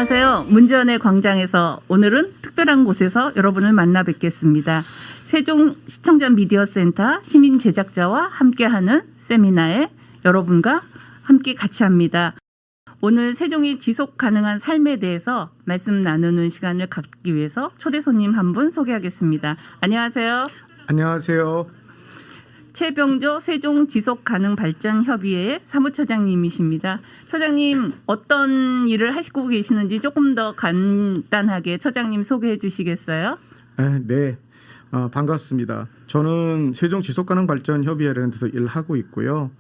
안녕하세요. 문재원의 광장에서 오늘은 특별한 곳에서 여러분을 만나 뵙겠습니다. 세종 시청자 미디어 센터 시민 제작자와 함께하는 세미나에 여러분과 함께 같이 합니다. 오늘 세종의 지속 가능한 삶에 대해서 말씀 나누는 시간을 갖기 위해서 초대 손님 한 분 소개하겠습니다. 안녕하세요. 안녕하세요. 최병조 세종 지속가능발전협의회 사무처장님이십니다. 처장님 어떤 일을 하시고 계시는지 조금 더 간단하게 처장님 소개해 주시겠어요? 네, 반갑습니다. 저는 세종 지속가능발전협의회라는 데서 일하고 있고요.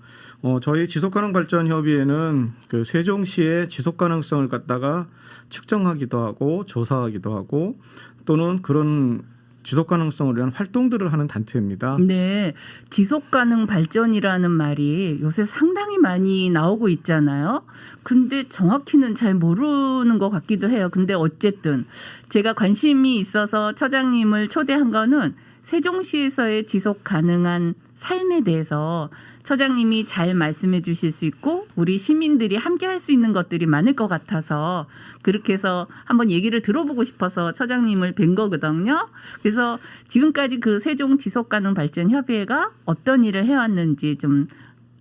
저희 지속가능발전협의회는 그 세종시의 지속가능성을 갖다가 측정하기도 하고 조사하기도 하고 또는 그런 지속 가능성을 위한 활동들을 하는 단체입니다. 네, 지속 가능 발전이라는 말이 요새 상당히 많이 나오고 있잖아요. 근데 정확히는 잘 모르는 것 같기도 해요. 근데 어쨌든 제가 관심이 있어서 처장님을 초대한 거는 세종시에서의 지속 가능한 삶에 대해서 처장님이 잘 말씀해 주실 수 있고 우리 시민들이 함께 할 수 있는 것들이 많을 것 같아서 그렇게 해서 한번 얘기를 들어보고 싶어서 처장님을 뵌 거거든요. 그래서 지금까지 그 세종 지속가능발전협의회가 어떤 일을 해왔는지 좀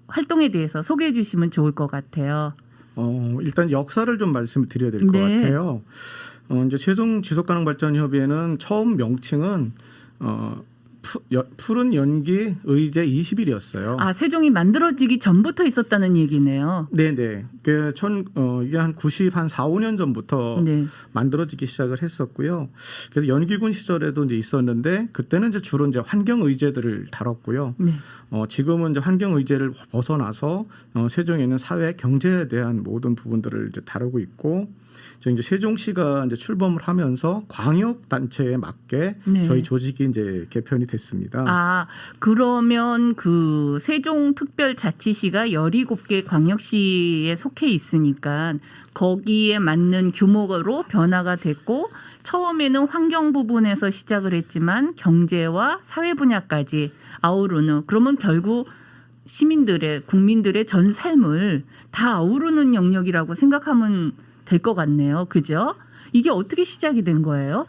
활동에 대해서 소개해 주시면 좋을 것 같아요. 일단 역사를 좀 말씀을 드려야 될 것 같아요. 이제 세종 지속가능발전협의회는 처음 명칭은 푸른 연기 의제 20일이었어요. 아, 세종이 만들어지기 전부터 있었다는 얘기네요. 네네. 이게 한 4, 5년 전부터 네. 만들어지기 시작을 했었고요. 그래서 연기군 시절에도 이제 있었는데 그때는 이제 주로 이제 환경 의제들을 다뤘고요. 네. 지금은 이제 환경 의제를 벗어나서 세종에 있는 사회 경제에 대한 모든 부분들을 이제 다루고 있고 이제 세종시가 이제 출범을 하면서 광역 단체에 맞게 네. 저희 조직이 이제 개편이 됐습니다. 아, 그러면 그 세종특별자치시가 17개 광역시에 속해 있으니까 거기에 맞는 규모로 변화가 됐고 처음에는 환경 부분에서 시작을 했지만 경제와 사회 분야까지 아우르는 그러면 결국 시민들의 국민들의 전 삶을 다 아우르는 영역이라고 생각하면 될 것 같네요. 그죠? 이게 어떻게 시작이 된 거예요?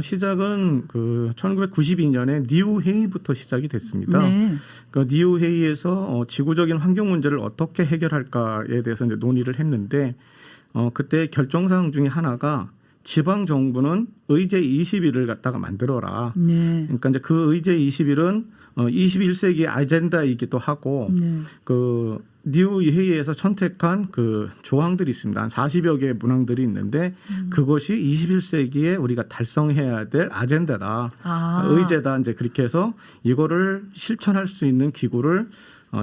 시작은 그 1992년에 니우 회의부터 시작이 됐습니다. 네. 그 니우 회의에서 지구적인 환경 문제를 어떻게 해결할까에 대해서 이제 논의를 했는데 그때 결정사항 중에 하나가 지방 정부는 의제 20일을 갖다가 만들어라. 네. 그러니까 이제 그 의제 20일은 21세기 아젠다이기도 하고 네. 그 니우 회의에서 선택한 그 조항들이 있습니다. 한 40여 개의 문항들이 있는데 그것이 21세기에 우리가 달성해야 될 아젠다다. 아. 의제다. 이제 그렇게 해서 이거를 실천할 수 있는 기구를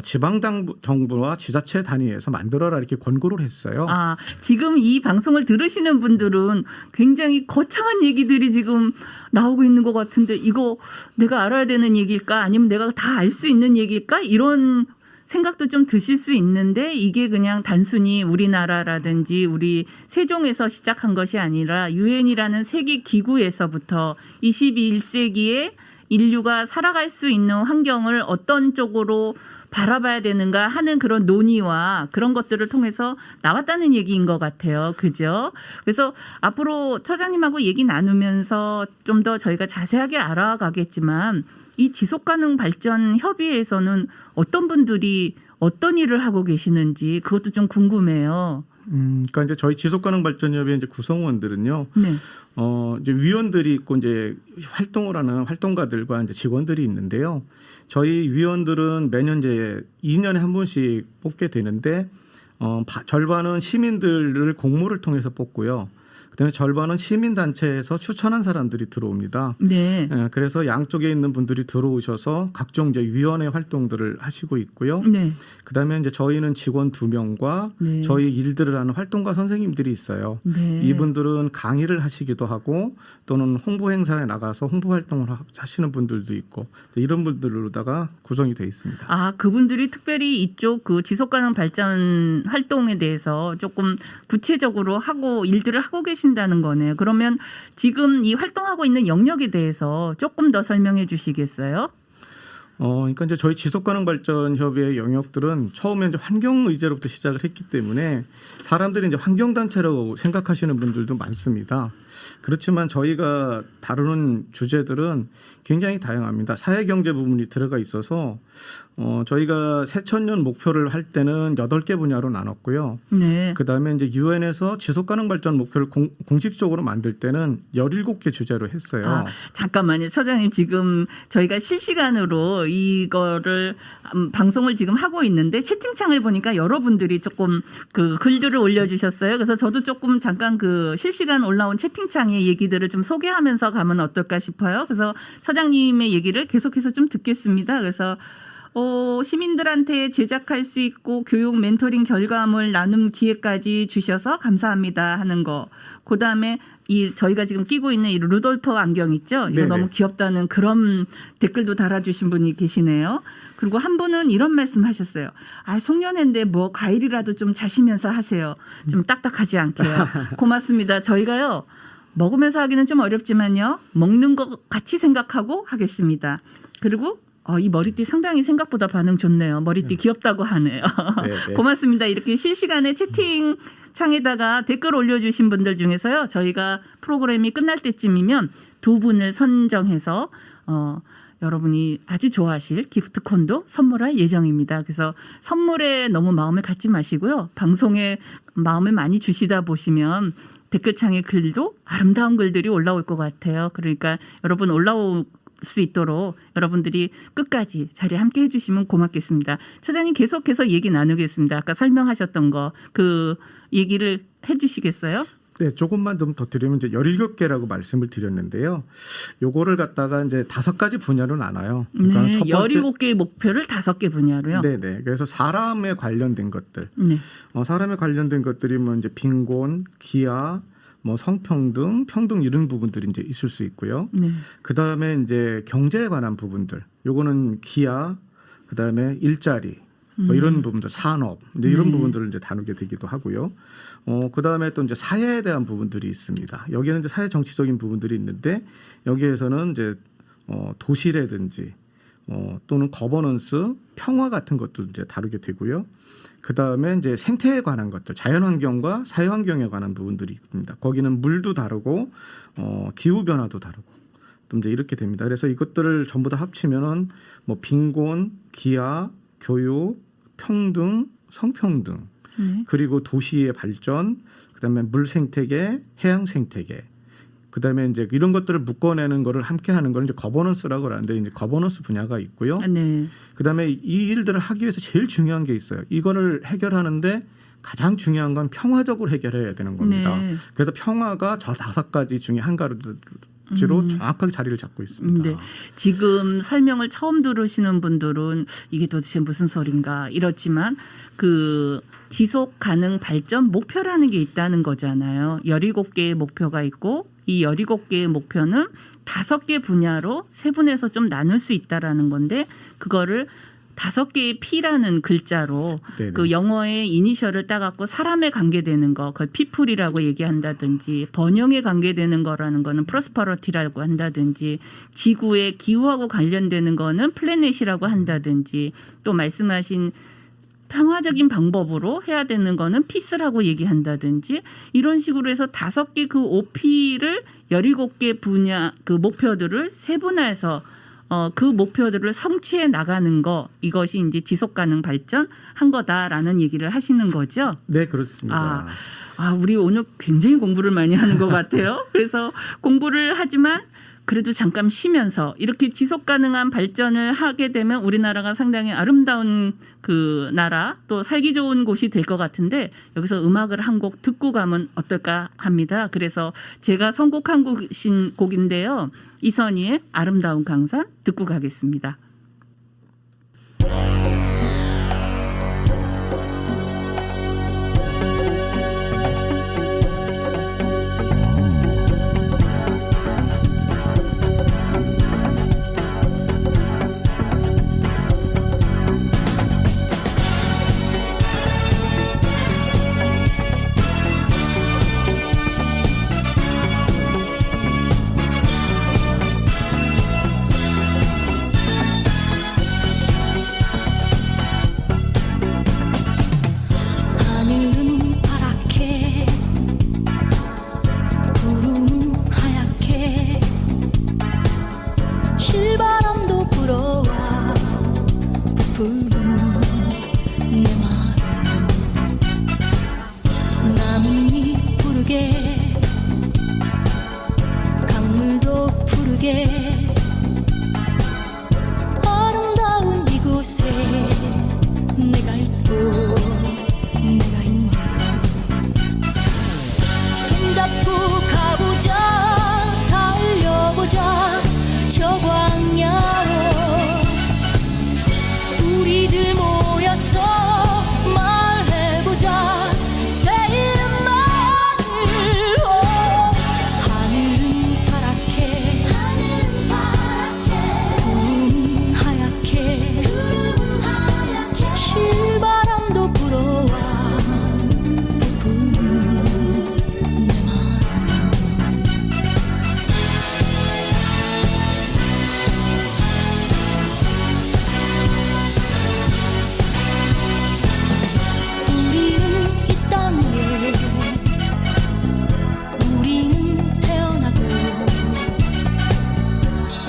지방 정부와 지자체 단위에서 만들어라 이렇게 권고를 했어요. 아, 지금 이 방송을 들으시는 분들은 굉장히 거창한 얘기들이 지금 나오고 있는 것 같은데 이거 내가 알아야 되는 얘기일까? 아니면 내가 다 알 수 있는 얘기일까? 이런 생각도 좀 드실 수 있는데 이게 그냥 단순히 우리나라라든지 우리 세종에서 시작한 것이 아니라 유엔이라는 세계 기구에서부터 21세기에 인류가 살아갈 수 있는 환경을 어떤 쪽으로 바라봐야 되는가 하는 그런 논의와 그런 것들을 통해서 나왔다는 얘기인 것 같아요. 그죠? 그래서 앞으로 처장님하고 얘기 나누면서 좀 더 저희가 자세하게 알아가겠지만 이 지속가능 발전 협의회에서는 어떤 분들이 어떤 일을 하고 계시는지 그것도 좀 궁금해요. 그러니까 이제 저희 지속가능발전협의 이제 구성원들은요. 네. 이제 위원들이 있고 이제 활동을 하는 활동가들과 이제 직원들이 있는데요. 저희 위원들은 매년 이제 2년에 한 번씩 뽑게 되는데 절반은 시민들을 공모를 통해서 뽑고요. 그다음에 절반은 시민단체에서 추천한 사람들이 들어옵니다. 네. 그래서 양쪽에 있는 분들이 들어오셔서 각종 이제 위원회 활동들을 하시고 있고요. 네. 그다음에 이제 저희는 직원 2명과 네. 저희 일들을 하는 활동가 선생님들이 있어요. 네. 이분들은 강의를 하시기도 하고 또는 홍보 행사에 나가서 홍보 활동을 하시는 분들도 있고 이런 분들로다가 구성이 돼 있습니다. 아, 그분들이 특별히 이쪽 그 지속가능 발전 활동에 대해서 조금 구체적으로 하고 일들을 하고 계신다는 거네요. 그러면 지금 이 활동하고 있는 영역에 대해서 조금 더 설명해 주시겠어요? 그러니까 이제 저희 지속가능발전협의회 영역들은 처음에 이제 환경 의제로부터 시작을 했기 때문에 사람들이 이제 환경단체라고 생각하시는 분들도 많습니다. 그렇지만 저희가 다루는 주제들은 굉장히 다양합니다. 사회경제 부분이 들어가 있어서 저희가 새천년 목표를 할 때는 8개 분야로 나눴고요. 네. 그다음에 이제 유엔에서 지속가능발전 목표를 공식적으로 만들 때는 17개 주제로 했어요. 아, 잠깐만요. 처장님 지금 저희가 실시간으로 이거를 방송을 지금 하고 있는데 채팅창을 보니까 여러분들이 조금 그 글들을 올려주셨어요. 그래서 저도 조금 잠깐 그 실시간 올라온 채팅창의 얘기들을 좀 소개하면서 가면 어떨까 싶어요. 그래서 처장님의 얘기를 계속해서 좀 듣겠습니다. 그래서 시민들한테 제작할 수 있고 교육 멘토링 결과물 나눔 기회까지 주셔서 감사합니다 하는 거. 그다음에 저희가 지금 끼고 있는 이 루돌프 안경 있죠? 이거 네네. 너무 귀엽다는 그런 댓글도 달아주신 분이 계시네요. 그리고 한 분은 이런 말씀 하셨어요. 아, 송년회인데 뭐 과일이라도 좀 자시면서 하세요. 좀 딱딱하지 않게요. 고맙습니다. 저희가요. 먹으면서 하기는 좀 어렵지만요. 먹는 것 같이 생각하고 하겠습니다. 그리고 이 머리띠 상당히 생각보다 반응 좋네요. 머리띠 귀엽다고 하네요. 네. 고맙습니다. 이렇게 실시간에 채팅창에다가 댓글 올려주신 분들 중에서요. 저희가 프로그램이 끝날 때쯤이면 2분을 선정해서 여러분이 아주 좋아하실 기프트콘도 선물할 예정입니다. 그래서 선물에 너무 마음을 갖지 마시고요. 방송에 마음을 많이 주시다 보시면 댓글창의 글도 아름다운 글들이 올라올 것 같아요. 그러니까 여러분 올라올 수 있도록 여러분들이 끝까지 자리에 함께 해주시면 고맙겠습니다. 처장님 계속해서 얘기 나누겠습니다. 아까 설명하셨던 거 그 얘기를 해주시겠어요? 네, 조금만 좀 더 드리면 이제 17개라고 말씀을 드렸는데요. 요거를 갖다가 이제 5가지 분야로 나눠요. 그러니까 네, 첫 번째 17개의 목표를 5개 분야로요. 네. 그래서 사람에 관련된 것들. 네. 사람에 관련된 것들이 뭐 이제 빈곤, 기아, 뭐 성평등, 평등 이런 부분들이 이제 있을 수 있고요. 네. 그다음에 이제 경제에 관한 부분들. 요거는 기아, 그다음에 일자리 뭐 이런 부분들, 산업 이제 이런 네. 부분들을 이제 다루게 되기도 하고요. 그다음에 또 이제 사회에 대한 부분들이 있습니다. 여기는 이제 사회 정치적인 부분들이 있는데 여기에서는 이제 도시라든지 또는 거버넌스, 평화 같은 것도 이제 다루게 되고요. 그다음에 이제 생태에 관한 것들, 자연환경과 사회환경에 관한 부분들이 있습니다. 거기는 물도 다루고 기후 변화도 다루고 또 이제 이렇게 됩니다. 그래서 이것들을 전부 다 합치면은 뭐 빈곤, 기아, 교육, 평등, 성평등, 그리고 도시의 발전, 그다음에 물 생태계, 해양 생태계, 그다음에 이제 이런 것들을 묶어내는 거를 함께 하는 걸 이제 거버넌스라고 하는데 이제 거버넌스 분야가 있고요. 네. 그다음에 이 일들을 하기 위해서 제일 중요한 게 있어요. 이거를 해결하는데 가장 중요한 건 평화적으로 해결해야 되는 겁니다. 네. 그래서 평화가 저 5가지 중에 한 가지로 정확하게 자리를 잡고 있습니다. 네. 지금 설명을 처음 들으시는 분들은 이게 도대체 무슨 소린가 이렇지만 그 지속 가능 발전 목표라는 게 있다는 거잖아요. 17개의 목표가 있고 이 17개의 목표는 5개 분야로 세분해서 좀 나눌 수 있다라는 건데 그거를 5개의 P라는 글자로 네네. 그 영어의 이니셜을 따갖고 사람에 관계되는 거, 그 people이라고 얘기한다든지 번영에 관계되는 거라는 거는 prosper이라고 한다든지 지구의 기후하고 관련되는 거는 플래닛이라고 한다든지 또 말씀하신 평화적인 방법으로 해야 되는 거는 피스라고 얘기한다든지 이런 식으로 해서 5개 그 OP를 17개 분야 그 목표들을 세분화해서 그 목표들을 성취해 나가는 거 이것이 이제 지속 가능 발전 한 거다라는 얘기를 하시는 거죠. 네, 그렇습니다. 우리 오늘 굉장히 공부를 많이 하는 것 같아요. 그래서 공부를 하지만 그래도 잠깐 쉬면서 이렇게 지속 가능한 발전을 하게 되면 우리나라가 상당히 아름다운 그 나라 또 살기 좋은 곳이 될 것 같은데 여기서 음악을 한 곡 듣고 가면 어떨까 합니다. 그래서 제가 선곡한 곡인데요. 이선희의 아름다운 강산 듣고 가겠습니다. 부른 내 마음 나뭇잎 푸르게 강물도 푸르게 아름다운 이곳에 내가 있고 내가 있네 손잡고 가보자 달려보자 저 광야로 우리들 모여서 말해보자 새마을 하늘은 파랗게 구름은 하얗게 실바람도 불어와 부르는 내 마음 우리는 이 땅에 우리는 태어나고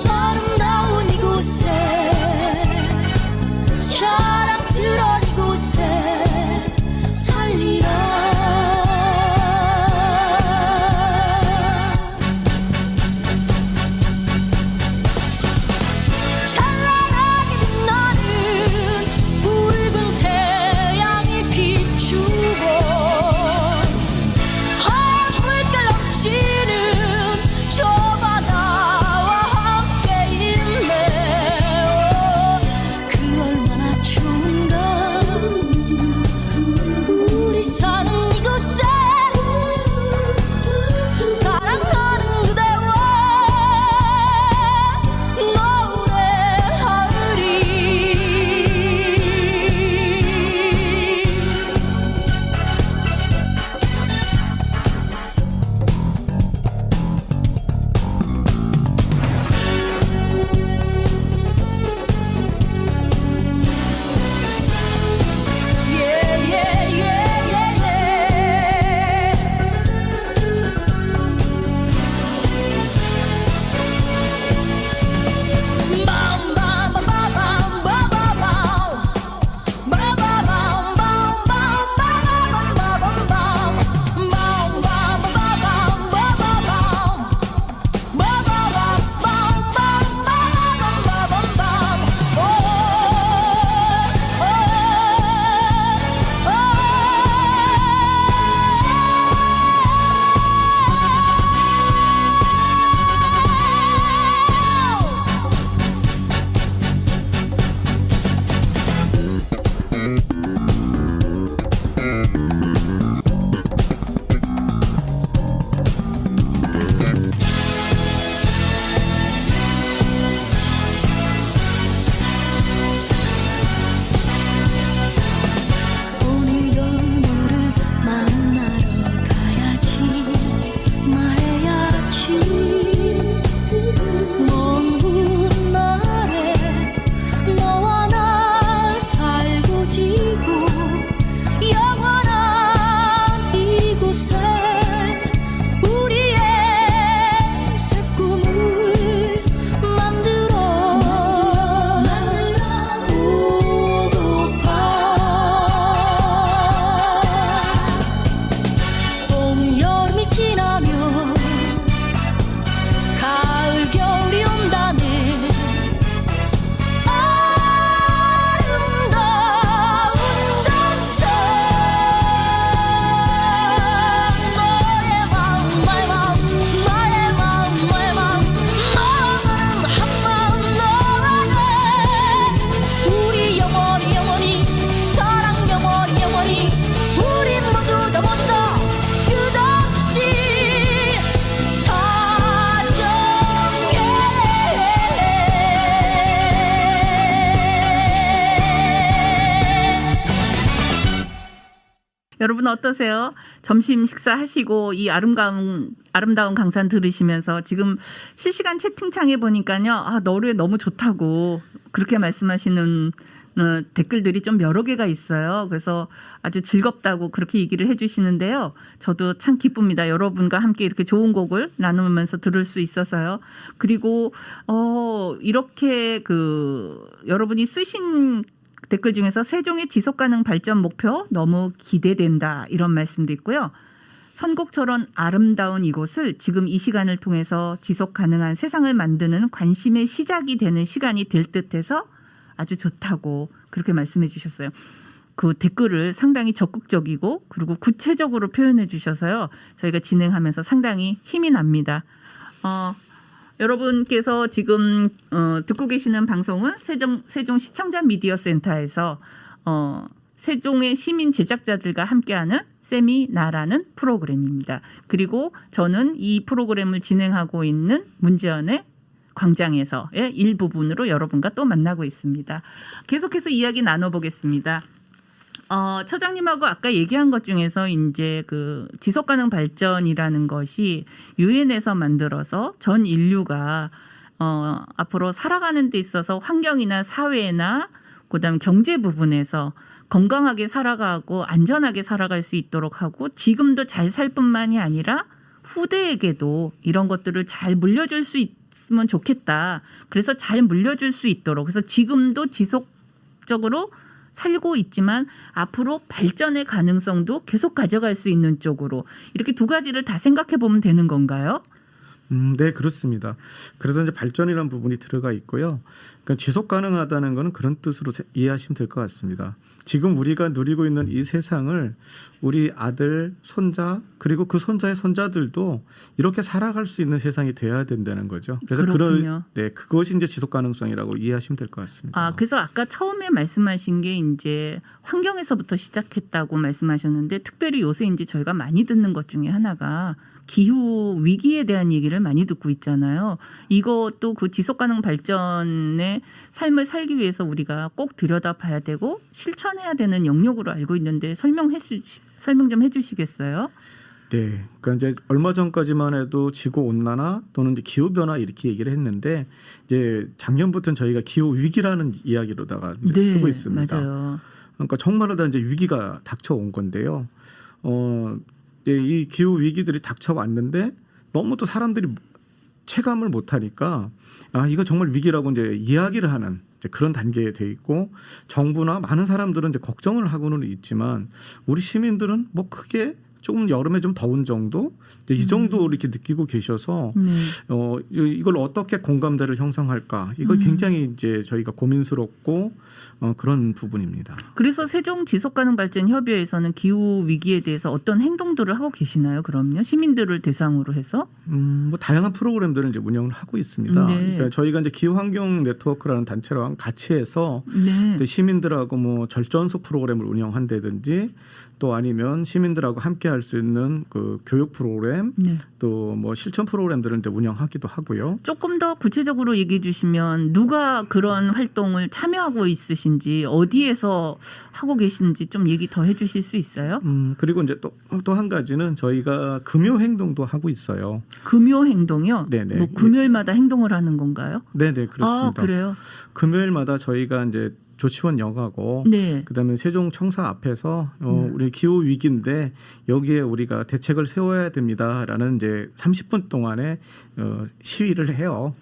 아름다운 이곳에 사랑스러운 이곳에 살리라 찬란하게 빛나는 붉은 태양이 비추고 하얀 물결 넘치는 저 바다와 함께 있네 그 얼마나 좋은가 우리 사는 이곳에 사랑하는 그대와 노래하리 오늘도 너를 만나러 가야지 말해야지 먼 훗날에 너와 나 살고 지고 영원한 이곳에 우리의 새 꿈을 만들어 보고파 봄 여름이 지나면 가을 겨울이 온다네 아름다운 감성 너의 마음 나의 마음 나의 마음 너의 마음 너는 한마음 너와 내 우리 영원히 영원히 사랑 영원히 영원히 우리 모두 다 모두 다 끝없이 다정해 여러분 어떠세요? 점심 식사하시고 이 아름다운 강산 들으시면서 지금 실시간 채팅창에 보니까요. 아, 노래 너무 좋다고 그렇게 말씀하시는 댓글들이 좀 여러 개가 있어요. 그래서 아주 즐겁다고 그렇게 얘기를 해주시는데요. 저도 참 기쁩니다. 여러분과 함께 이렇게 좋은 곡을 나누면서 들을 수 있어서요. 그리고 이렇게 여러분이 쓰신 댓글 중에서 세종의 지속가능 발전 목표 너무 기대된다 이런 말씀도 있고요. 선곡처럼 아름다운 이곳을 지금 이 시간을 통해서 지속 가능한 세상을 만드는 관심의 시작이 되는 시간이 될 듯해서 아주 좋다고 그렇게 말씀해 주셨어요. 그 댓글을 상당히 적극적이고 그리고 구체적으로 표현해 주셔서요. 저희가 진행하면서 상당히 힘이 납니다. 여러분께서 지금 듣고 계시는 방송은 세종 시청자 미디어 센터에서 세종의 시민 제작자들과 함께하는 세미나라는 프로그램입니다. 그리고 저는 이 프로그램을 진행하고 있는 문제연의 광장에서의 일부분으로 여러분과 또 만나고 있습니다. 계속해서 이야기 나눠보겠습니다. 처장님하고 아까 얘기한 것 중에서 이제 그 지속가능 발전이라는 것이 유엔에서 만들어서 전 인류가 앞으로 살아가는 데 있어서 환경이나 사회나 그다음 경제 부분에서 건강하게 살아가고 안전하게 살아갈 수 있도록 하고 지금도 잘 살 뿐만이 아니라 후대에게도 이런 것들을 잘 물려줄 수 있으면 좋겠다. 그래서 잘 물려줄 수 있도록 그래서 지금도 지속적으로 살고 있지만 앞으로 발전의 가능성도 계속 가져갈 수 있는 쪽으로 이렇게 두 가지를 다 생각해 보면 되는 건가요? 네, 그렇습니다. 그래서 이제 발전이라는 부분이 들어가 있고요. 그러니까 지속 가능하다는 것은 그런 뜻으로 이해하시면 될 것 같습니다. 지금 우리가 누리고 있는 이 세상을 우리 아들, 손자 그리고 그 손자의 손자들도 이렇게 살아갈 수 있는 세상이 돼야 된다는 거죠. 그래서 그것이 이제 지속 가능성이라고 이해하시면 될 것 같습니다. 그래서 아까 처음에 말씀하신 게 이제 환경에서부터 시작했다고 말씀하셨는데 특별히 요새 이제 저희가 많이 듣는 것 중에 하나가 기후 위기에 대한 얘기를 많이 듣고 있잖아요. 이것도 그 지속 가능 발전의 삶을 살기 위해서 우리가 꼭 들여다봐야 되고 실천해야 되는 영역으로 알고 있는데 설명 좀 해주시겠어요? 네, 그러니까 이제 얼마 전까지만 해도 지구 온난화 또는 이제 기후 변화 이렇게 얘기를 했는데 이제 작년부터는 저희가 기후 위기라는 이야기로다가 이제 쓰고 있습니다. 맞아요. 그러니까 정말로 다 이제 위기가 닥쳐온 건데요. 이 기후 위기들이 닥쳐왔는데 너무 또 사람들이 체감을 못하니까 이거 정말 위기라고 이제 이야기를 하는 이제 그런 단계에 돼 있고 정부나 많은 사람들은 이제 걱정을 하고는 있지만 우리 시민들은 뭐 크게 조금 여름에 좀 더운 정도 이제 이 정도 이렇게 느끼고 계셔서 이걸 어떻게 공감대를 형성할까 이거 굉장히 이제 저희가 고민스럽고 그런 부분입니다. 그래서 세종 지속가능발전협의회에서는 기후 위기에 대해서 어떤 행동들을 하고 계시나요? 그럼요, 시민들을 대상으로 해서 뭐 다양한 프로그램들을 이제 운영을 하고 있습니다. 네. 그러니까 저희가 이제 기후환경 네트워크라는 단체랑 같이 해서 네. 시민들하고 뭐 절전소 프로그램을 운영한다든지 또 아니면 시민들하고 함께 할 수 있는 그 교육 프로그램 네. 또 뭐 실천 프로그램들을 이제 운영하기도 하고요. 조금 더 구체적으로 얘기해 주시면 누가 그런 활동을 참여하고 있으신지 어디에서 하고 계신지 좀 얘기 더 해주실 수 있어요? 그리고 이제 또 한 가지는 저희가 금요 행동도 하고 있어요. 금요 행동이요? 네네. 뭐 금요일마다 행동을 하는 건가요? 네네 그렇습니다. 그래요? 금요일마다 저희가 이제 조치원 역하고 네. 그다음에 세종 청사 앞에서 우리 기후 위기인데 여기에 우리가 대책을 세워야 됩니다라는 이제 30분 동안의 시위를 해요.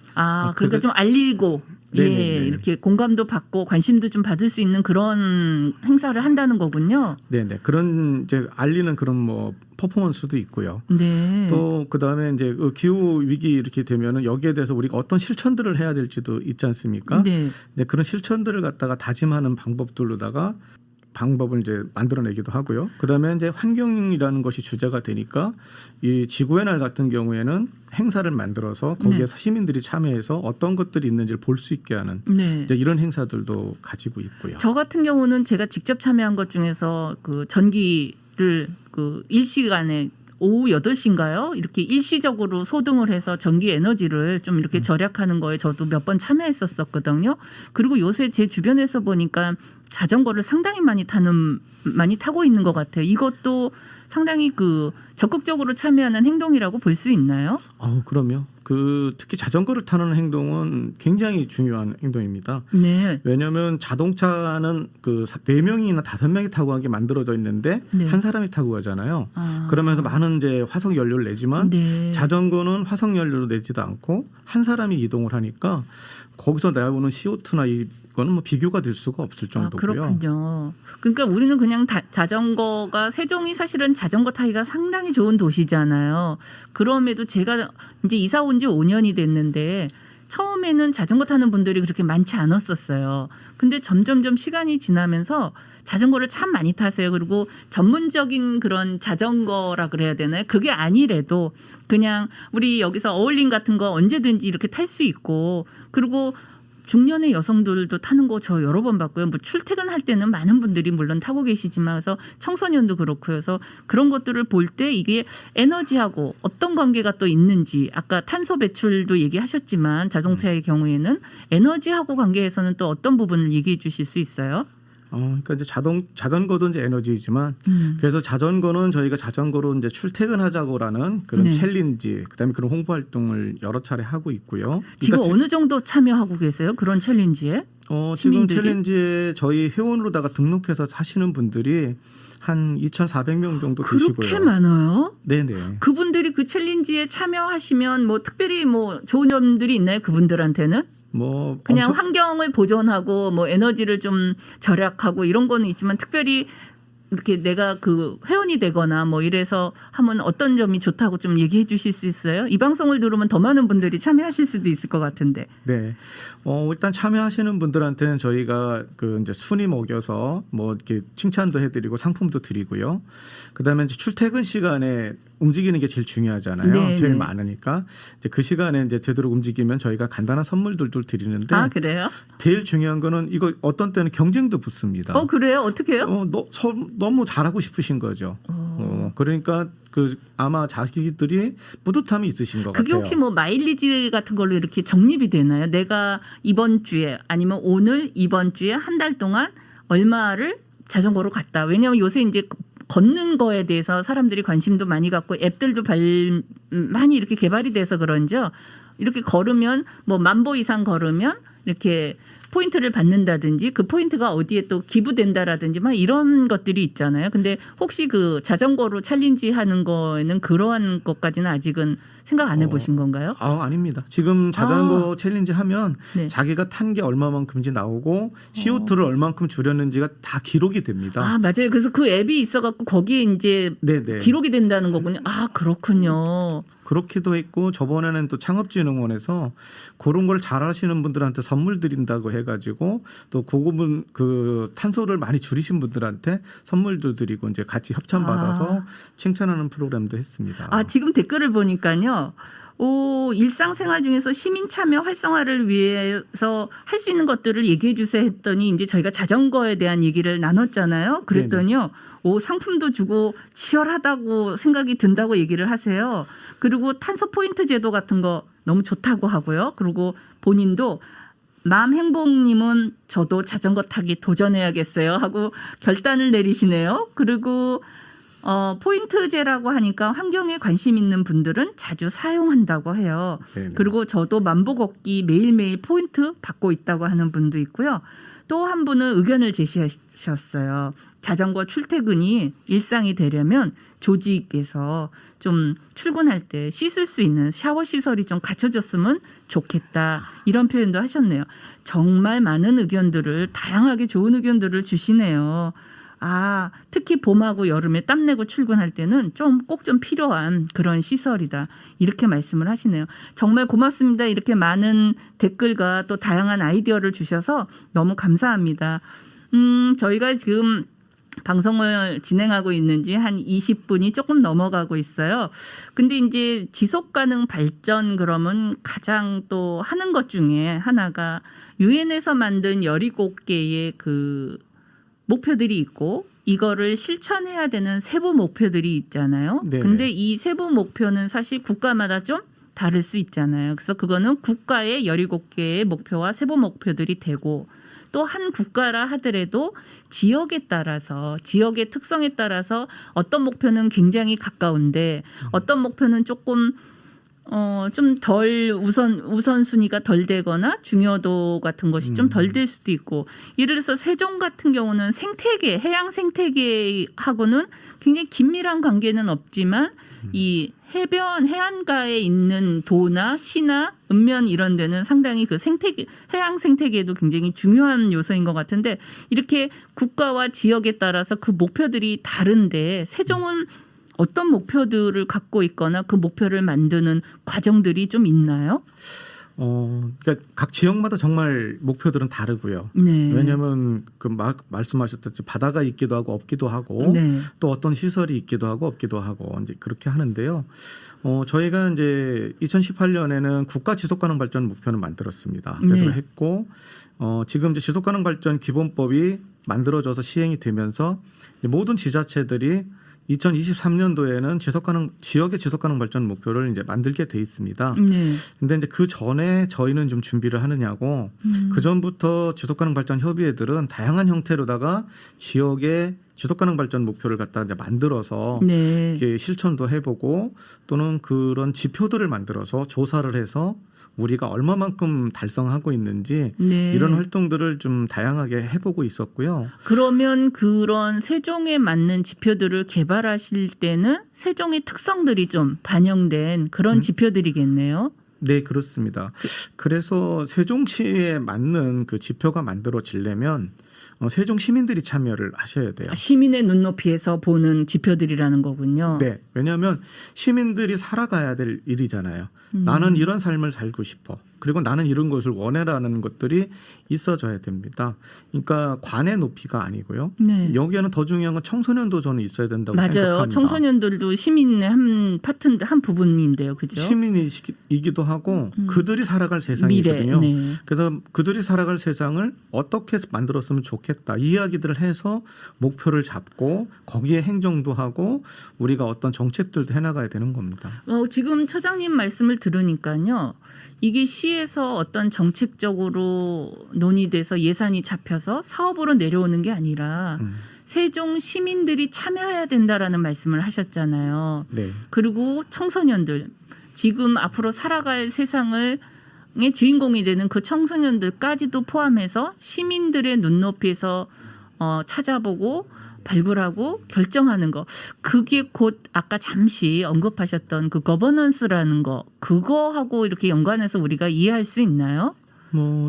그러니까 좀 알리고 네네네. 이렇게 공감도 받고 관심도 좀 받을 수 있는 그런 행사를 한다는 거군요. 네네 그런 이제 알리는 그런 뭐 퍼포먼스도 있고요. 네. 또 그다음에 이제 기후 위기 이렇게 되면은 여기에 대해서 우리가 어떤 실천들을 해야 될지도 있지 않습니까? 네. 네, 그런 실천들을 갖다가 다짐하는 방법들로다가 방법을 이제 만들어내기도 하고요. 그다음에 이제 환경이라는 것이 주제가 되니까 이 지구의 날 같은 경우에는 행사를 만들어서 거기에 시민들이 참여해서 어떤 것들이 있는지를 볼 수 있게 하는 이제 이런 행사들도 가지고 있고요. 저 같은 경우는 제가 직접 참여한 것 중에서 그 전기를 그 일시간에 오후 8시인가요? 이렇게 일시적으로 소등을 해서 전기 에너지를 좀 이렇게 절약하는 거에 저도 몇 번 참여했었거든요. 그리고 요새 제 주변에서 보니까 자전거를 상당히 많이 타고 있는 것 같아요. 이것도 상당히 그 적극적으로 참여하는 행동이라고 볼 수 있나요? 그럼요. 특히 자전거를 타는 행동은 굉장히 중요한 행동입니다. 네. 왜냐하면 자동차는 4명이나 5명이 타고 가게 만들어져 있는데 한 사람이 타고 가잖아요. 그러면서 많은 이제 화석 연료를 내지만 자전거는 화석 연료를 내지도 않고 한 사람이 이동을 하니까 거기서 나오는 CO2나 이거는 뭐 비교가 될 수가 없을 정도고요. 그렇군요. 그러니까 우리는 그냥 자전거가 세종이 사실은 자전거 타기가 상당히 좋은 도시잖아요. 그럼에도 제가 이제 이사 온 지 5년이 됐는데 처음에는 자전거 타는 분들이 그렇게 많지 않았었어요. 근데 점점점 시간이 지나면서 자전거를 참 많이 타세요. 그리고 전문적인 그런 자전거라 그래야 되나요? 그게 아니래도 그냥 우리 여기서 어울림 같은 거 언제든지 이렇게 탈 수 있고, 그리고 중년의 여성들도 타는 거 저 여러 번 봤고요. 뭐 출퇴근할 때는 많은 분들이 물론 타고 계시지만, 그래서 청소년도 그렇고요. 그래서 그런 것들을 볼 때 이게 에너지하고 어떤 관계가 또 있는지, 아까 탄소 배출도 얘기하셨지만 자동차의 경우에는 에너지하고 관계에서는 또 어떤 부분을 얘기해 주실 수 있어요? 그러니까 이제 자전거도 이제 에너지이지만 그래서 자전거는 저희가 자전거로 이제 출퇴근하자고라는 그런 네. 챌린지, 그다음에 그런 홍보 활동을 여러 차례 하고 있고요. 지금 그러니까 어느 정도 참여하고 계세요? 그런 챌린지에? 지금 시민들이? 챌린지에 저희 회원으로다가 등록해서 하시는 분들이 한 2,400명 정도 계시고요. 그렇게 많아요? 네네. 그분들이 그 챌린지에 참여하시면 뭐 특별히 뭐 좋은 점들이 있나요? 그분들한테는? 뭐 그냥 엄청- 환경을 보존하고 뭐 에너지를 좀 절약하고 이런 거는 있지만, 특별히 이렇게 내가 그 회원이 되거나 뭐 이래서 하면 어떤 점이 좋다고 좀 얘기해 주실 수 있어요? 이 방송을 들으면 더 많은 분들이 참여하실 수도 있을 것 같은데. 네. 일단 참여하시는 분들한테는 저희가 그 이제 순위 먹여서 뭐 이렇게 칭찬도 해드리고 상품도 드리고요. 그다음에 이제 출퇴근 시간에 움직이는 게 제일 중요하잖아요. 네, 제일 네. 많으니까 이제 그 시간에 이제 되도록 움직이면 저희가 간단한 선물들도 드리는데, 아, 그래요? 제일 중요한 거는 이거 어떤 때는 경쟁도 붙습니다. 그래요? 어떻게 해요? 너무 잘하고 싶으신 거죠. 그러니까 그 아마 자기들이 뿌듯함이 있으신 것 그게 같아요. 혹시 뭐 마일리지 같은 걸로 이렇게 적립이 되나요? 내가 이번 주에 아니면 오늘 이번 주에 한 달 동안 얼마를 자전거로 갔다. 왜냐하면 요새 이제 걷는 거에 대해서 사람들이 관심도 많이 갖고 앱들도 많이 이렇게 개발이 돼서 그런지요. 이렇게 걸으면 뭐 10,000보 이상 걸으면 이렇게 포인트를 받는다든지, 그 포인트가 어디에 또 기부된다라든지 막 이런 것들이 있잖아요. 근데 혹시 그 자전거로 챌린지 하는 거에는 그러한 것까지는 아직은 생각 안 해보신 건가요? 아닙니다. 지금 자전거 챌린지 하면 네. 자기가 탄 게 얼마만큼인지 나오고 CO2를 얼만큼 줄였는지가 다 기록이 됩니다. 아, 맞아요. 그래서 그 앱이 있어갖고 거기에 이제 네네. 기록이 된다는 거군요. 아, 그렇군요. 그렇기도 했고, 저번에는 또 창업진흥원에서 그런 걸 잘하시는 분들한테 선물 드린다고 해가지고 또 그분 그 탄소를 많이 줄이신 분들한테 선물도 드리고 이제 같이 협찬 받아서 칭찬하는 프로그램도 했습니다. 아, 지금 댓글을 보니까요. 일상생활 중에서 시민 참여 활성화를 위해서 할 수 있는 것들을 얘기해 주세요 했더니 이제 저희가 자전거에 대한 얘기를 나눴잖아요. 그랬더니요. 상품도 주고 치열하다고 생각이 든다고 얘기를 하세요. 그리고 탄소 포인트 제도 같은 거 너무 좋다고 하고요. 그리고 본인도 마음행복님은 저도 자전거 타기 도전해야겠어요 하고 결단을 내리시네요. 그리고 포인트제라고 하니까 환경에 관심 있는 분들은 자주 사용한다고 해요. 네네. 그리고 저도 만보 걷기 매일매일 포인트 받고 있다고 하는 분도 있고요. 또 한 분은 의견을 제시하셨어요. 자전거 출퇴근이 일상이 되려면 조직에서 좀 출근할 때 씻을 수 있는 샤워 시설이 좀 갖춰졌으면 좋겠다. 이런 표현도 하셨네요. 정말 많은 의견들을, 다양하게 좋은 의견들을 주시네요. 특히 봄하고 여름에 땀내고 출근할 때는 꼭 좀 필요한 그런 시설이다. 이렇게 말씀을 하시네요. 정말 고맙습니다. 이렇게 많은 댓글과 또 다양한 아이디어를 주셔서 너무 감사합니다. 저희가 지금 방송을 진행하고 있는지 한 20분이 조금 넘어가고 있어요. 근데 이제 지속 가능 발전 그러면 가장 또 하는 것 중에 하나가 유엔에서 만든 17개의 그 목표들이 있고 이거를 실천해야 되는 세부 목표들이 있잖아요. 네네. 근데 이 세부 목표는 사실 국가마다 좀 다를 수 있잖아요. 그래서 그거는 국가의 17개의 목표와 세부 목표들이 되고, 또 한 국가라 하더라도 지역에 따라서, 지역의 특성에 따라서 어떤 목표는 굉장히 가까운데 어떤 목표는 조금 좀 덜 우선순위가 덜 되거나 중요도 같은 것이 좀 덜 될 수도 있고, 예를 들어서 세종 같은 경우는 해양 생태계하고는 굉장히 긴밀한 관계는 없지만 이 해변 해안가에 있는 도나 시나 읍면 이런 데는 상당히 그 생태계 해양 생태계도 굉장히 중요한 요소인 것 같은데 이렇게 국가와 지역에 따라서 그 목표들이 다른데 세종은 어떤 목표들을 갖고 있거나 그 목표를 만드는 과정들이 좀 있나요? 그러니까 각 지역마다 정말 목표들은 다르고요. 네. 왜냐하면 그 말씀하셨듯이 바다가 있기도 하고 없기도 하고 네. 또 어떤 시설이 있기도 하고 없기도 하고 이제 그렇게 하는데요. 저희가 이제 2018년에는 국가 지속가능 발전 목표는 만들었습니다. 그래서 네. 했고 지금 이제 지속가능 발전 기본법이 만들어져서 시행이 되면서 이제 모든 지자체들이 2023년도에는 지역의 지속가능 발전 목표를 이제 만들게 돼 있습니다. 네. 근데 이제 그 전에 저희는 좀 준비를 하느냐고 그 전부터 지속가능 발전 협의회들은 다양한 형태로다가 지역의 지속가능 발전 목표를 갖다 이제 만들어서 네. 이렇게 실천도 해보고 또는 그런 지표들을 만들어서 조사를 해서 우리가 얼마만큼 달성하고 있는지 네. 이런 활동들을 좀 다양하게 해보고 있었고요. 그러면 그런 세종에 맞는 지표들을 개발하실 때는 세종의 특성들이 좀 반영된 그런 지표들이겠네요. 네, 그렇습니다. 그래서 세종시에 맞는 그 지표가 만들어지려면 세종 시민들이 참여를 하셔야 돼요. 시민의 눈높이에서 보는 지표들이라는 거군요. 네, 왜냐하면 시민들이 살아가야 될 일이잖아요. 나는 이런 삶을 살고 싶어. 그리고 나는 이런 것을 원해라는 것들이 있어져야 됩니다. 그러니까 관의 높이가 아니고요. 네. 여기에는 더 중요한 건 청소년도 저는 있어야 된다고 맞아요. 생각합니다. 청소년들도 시민의 한 파트 한 부분인데요, 그죠? 시민이기도 하고 그들이 살아갈 세상이거든요. 미래. 네. 그래서 그들이 살아갈 세상을 어떻게 만들었으면 좋겠다 이야기들을 해서 목표를 잡고 거기에 행정도 하고 우리가 어떤 정책들도 해나가야 되는 겁니다. 지금 처장님 말씀을 들으니까요. 이게 시에서 어떤 정책적으로 논의돼서 예산이 잡혀서 사업으로 내려오는 게 아니라 세종 시민들이 참여해야 된다라는 말씀을 하셨잖아요. 네. 그리고 청소년들 지금 앞으로 살아갈 세상을 의 주인공이 되는 그 청소년들까지도 포함해서 시민들의 눈높이에서 찾아보고 발굴하고 결정하는 거 그게 곧 아까 잠시 언급하셨던 그 거버넌스라는 거 그거하고 이렇게 연관해서 우리가 이해할 수 있나요?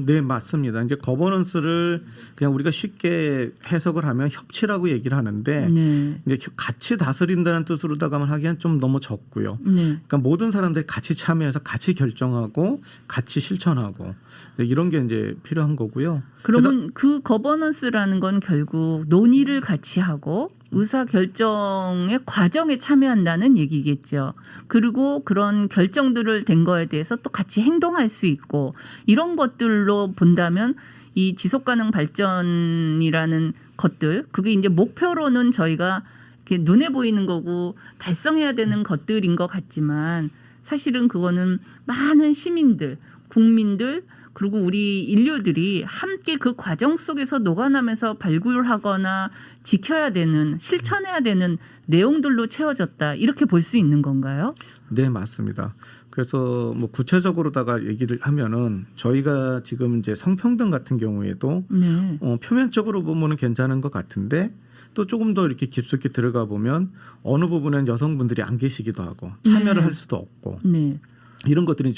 네, 맞습니다. 이제 거버넌스를 그냥 우리가 쉽게 해석을 하면 협치라고 얘기를 하는데 네. 이제 같이 다스린다는 뜻으로다가만 하기엔 좀 너무 적고요. 네. 그러니까 모든 사람들이 같이 참여해서 같이 결정하고 같이 실천하고 이런 게 이제 필요한 거고요. 그러면 그 거버넌스라는 건 결국 논의를 같이 하고 의사 결정의 과정에 참여한다는 얘기겠죠. 그리고 그런 결정들을 된 거에 대해서 또 같이 행동할 수 있고 이런 것들로 본다면 이 지속가능 발전이라는 것들 그게 이제 목표로는 저희가 이렇게 눈에 보이는 거고 달성해야 되는 것들인 것 같지만 사실은 그거는 많은 시민들, 국민들 그리고 우리 인류들이 함께 그 과정 속에서 녹아나면서 발굴하거나 지켜야 되는 실천해야 되는 내용들로 채워졌다 이렇게 볼 수 있는 건가요? 네, 맞습니다. 그래서 뭐 구체적으로다가 얘기를 하면은 저희가 지금 이제 성평등 같은 경우에도 네. 표면적으로 보면은 괜찮은 것 같은데 또 조금 더 이렇게 깊숙이 들어가 보면 어느 부분엔 여성분들이 안 계시기도 하고 참여를 네. 할 수도 없고 네. 이런 것들이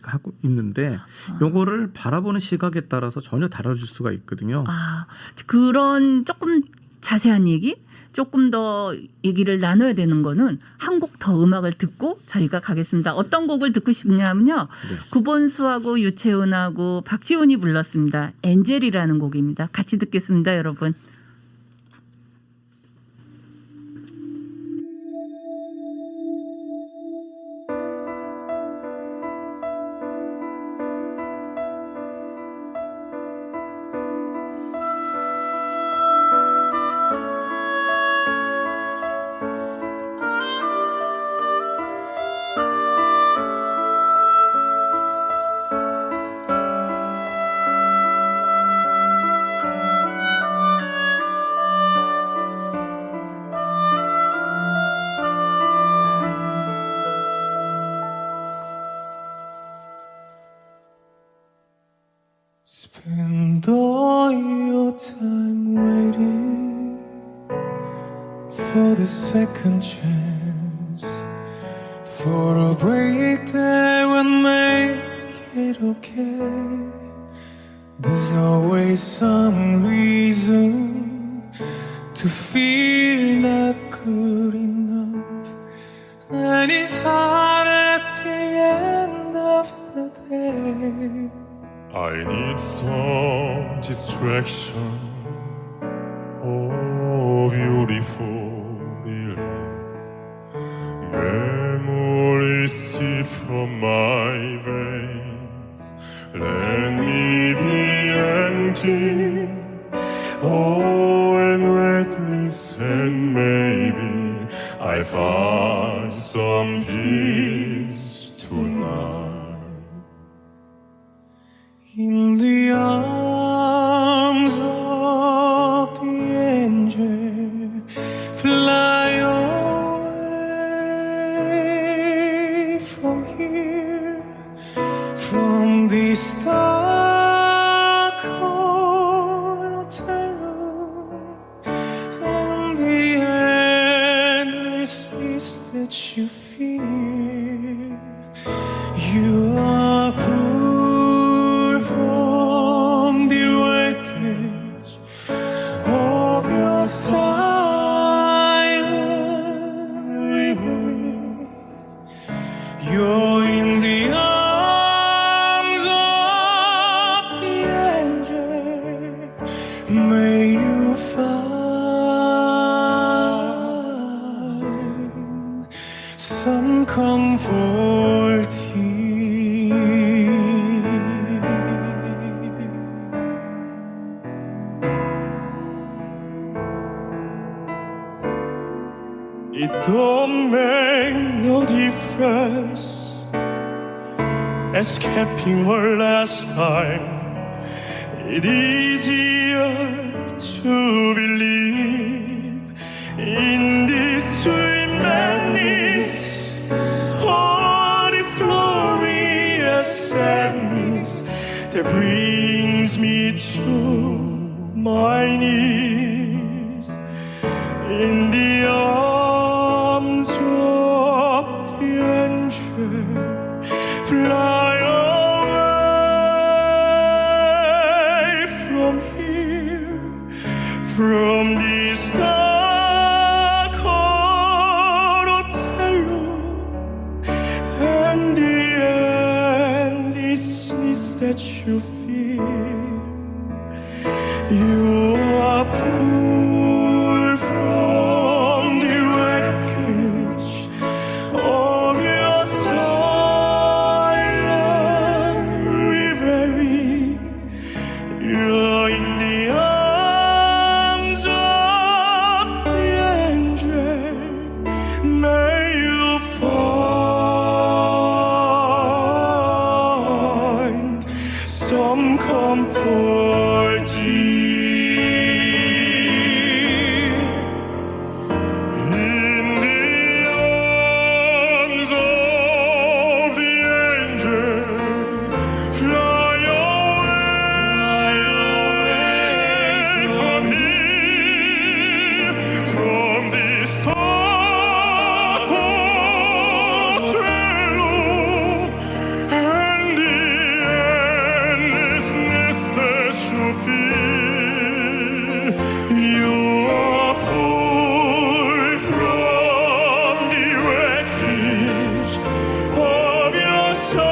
하고 있는데 요거를 바라보는 시각에 따라서 전혀 달라질 수가 있거든요. 그런 조금 자세한 얘기, 조금 더 얘기를 나눠야 되는 거는 한 곡 더 음악을 듣고 저희가 가겠습니다. 어떤 곡을 듣고 싶냐면요. 네. 구본수하고 유채은하고 박지훈이 불렀습니다. 엔젤이라는 곡입니다. 같이 듣겠습니다, 여러분. Spend all your time waiting for the second chance, for a break that would make it okay. There's always some reason to feel not good enough, and it's hard at the end of the day. I need some distraction. Oh, beautiful release. Memories seep from my veins. Let me be empty. Oh, and reckless, and maybe I find some peace tonight. In the arms of the angel, fly away from here, from this dark hotel room, and the endlessness that you feel. You are pulled from the wreckage of your silent reverie. You're in the arms of the angel. May you find some comfort here. It don't make no difference escaping her last time. It's easier to believe in this sweet madness, all this glorious sadness that brings me to my knees. In the arms of the angel, fly away from here, from this dark hotel room, and the endlessness that you feel. You are pulled from the wreckage of your silent reverie. You're in the arms of the angel. May you find some comfort here. In the arms of the angel, fly away from here, from this dark hotel room, and the endlessness that you feel. You are pulled from the wreckage of your silent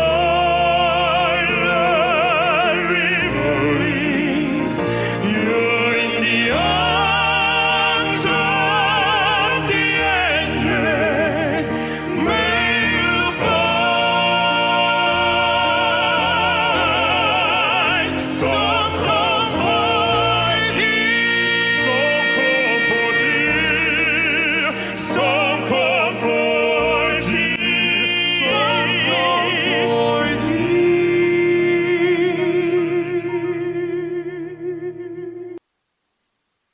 reverie. You're in the arms of the angel. May you find some comfort here, some comfort here, some comfort here, some comfort here.